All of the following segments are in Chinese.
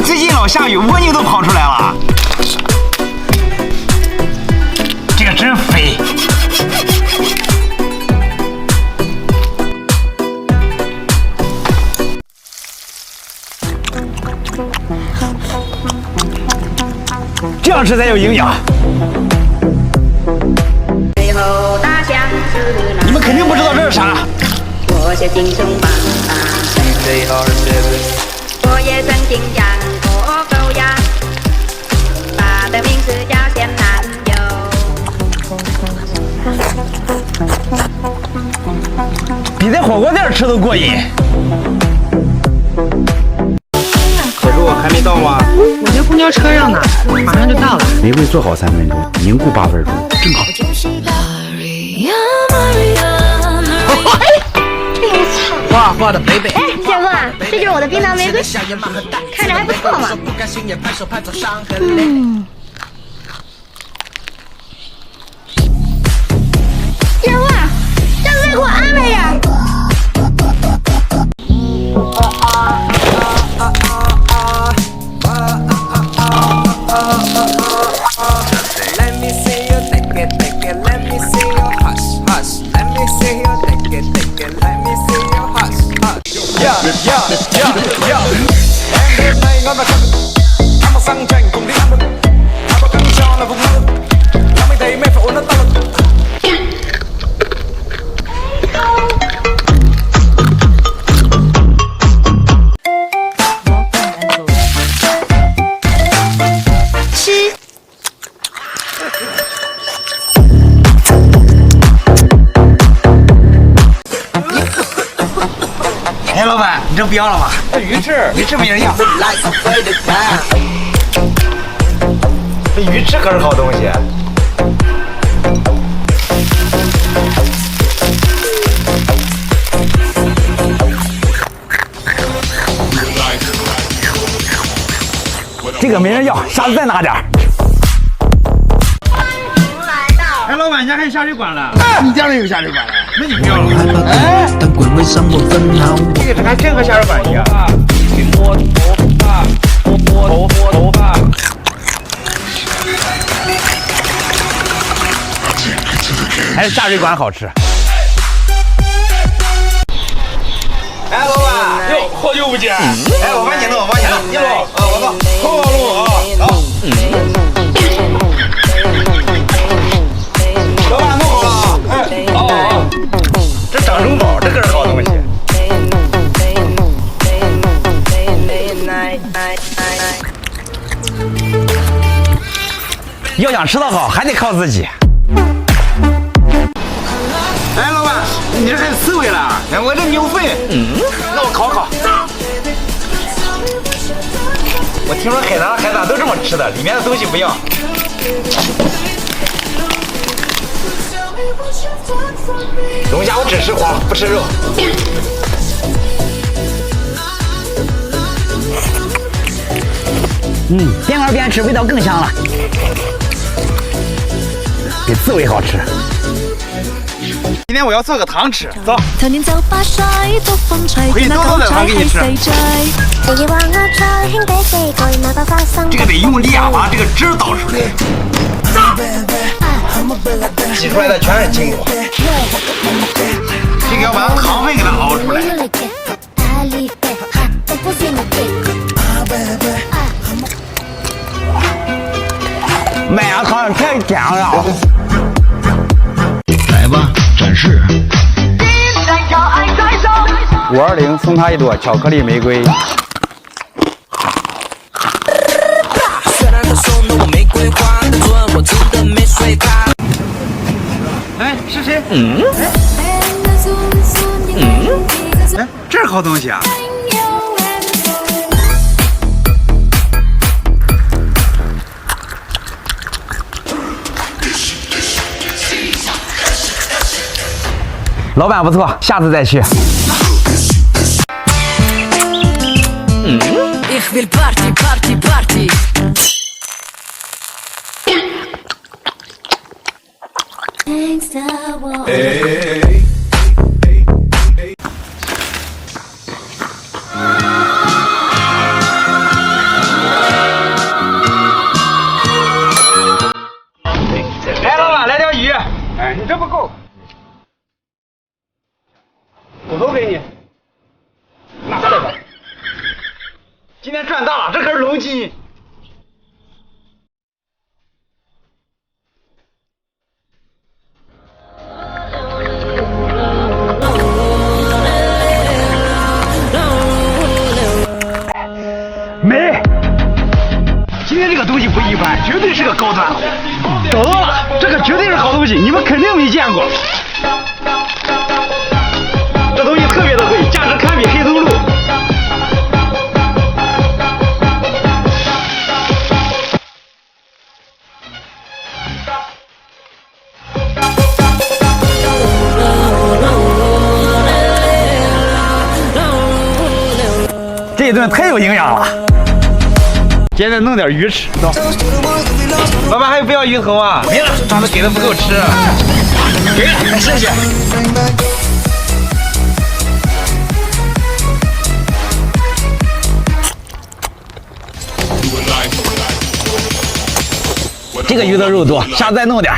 最近老下雨，蜗牛都跑出来了。这个真肥。这样吃才有营养。你们肯定不知道这是啥。我也曾经养过狗呀，它的名字叫咸男友，比在火锅店吃都过瘾。小猪还没到吗？我在公交车上呢，马上就到了。玫瑰做好3分钟，凝固8分钟，正好。画画的北北。哎，姐夫，这就是我的槟榔玫瑰，看着还不错嘛。姐夫，下次再给我安排点。哎，老板，你这不要了吗？这鱼翅没人要。这鱼翅可是好东西。这个没人要，下次再拿点。哎，老板，你家还有下水管了？你家里有下水管了？那你不要了。哎，这个还真和下水管一样。摸头发。还是下水管好吃。哎，老板，哟，好久不见。哎，我帮你弄，你弄，我弄，好弄啊，好。老板弄好了啊！哎，好，这掌中宝，这可是好东西。要想吃得好，还得靠自己。哎，老板，你这还有刺猬了？哎，我这牛粪。那我烤。我听说海南的海胆都这么吃的，里面的东西不要。龙虾我只吃黄，不吃肉。边玩边吃，味道更香了，比刺猬好吃。今天我要做个糖吃，走。可以多点糖给你吃。这个得用力啊，把这个汁倒出来。挤出来的全是精华。这个要把糖分给它熬出来。麦芽糖太甜了。来吧，展示。520送他一朵巧克力玫瑰。哎，是谁？哎，这是好东西啊！老板不错，下次再去。今天赚大了，这可是龙金。美，今天这个东西不一般，绝对是个高端货。找到了，这个绝对是好东西，你们肯定没见过。这东西特别的贵，价值堪比黑松露。这一顿太有营养了，接着弄点鱼吃。走，老板还有不要鱼头啊？没了，上次给的不够吃。给了，谢谢。这个鱼的肉多，下次再弄点。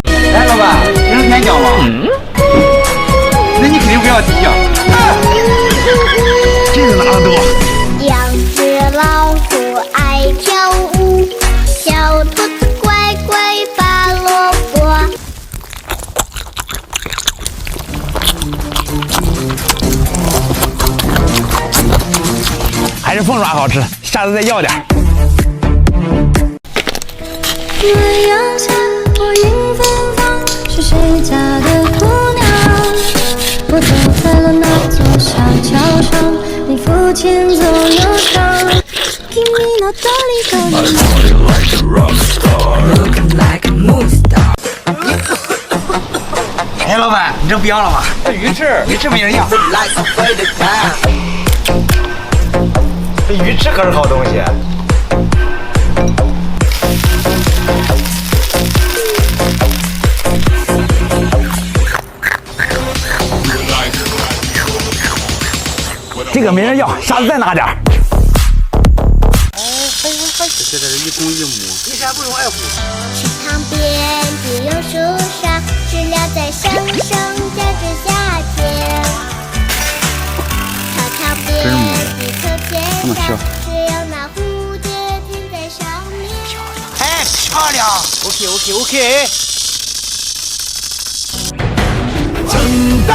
哎，老板，这是甜饺吗？那你肯定不要提呀。这个拿的多。两只老虎爱跳舞，小兔子乖乖拔萝卜。还是凤爪好吃，下次再要点。太阳下，我迎芬芳，是谁家的姑娘？我走在了那座小桥上，你抚牵着忧伤。君の虜に。哎，老板，你这不要了吧？这鱼翅没人要。这鱼翅可是好东西。这个没人要，下次再拿点儿。这是一公一母，一山不容二虎。池塘边只有树上，知了在声声叫着夏天。操场边一棵天上，只有那蝴蝶停在上面。哎，漂亮 ！OK。正道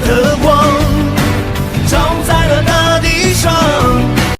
的光。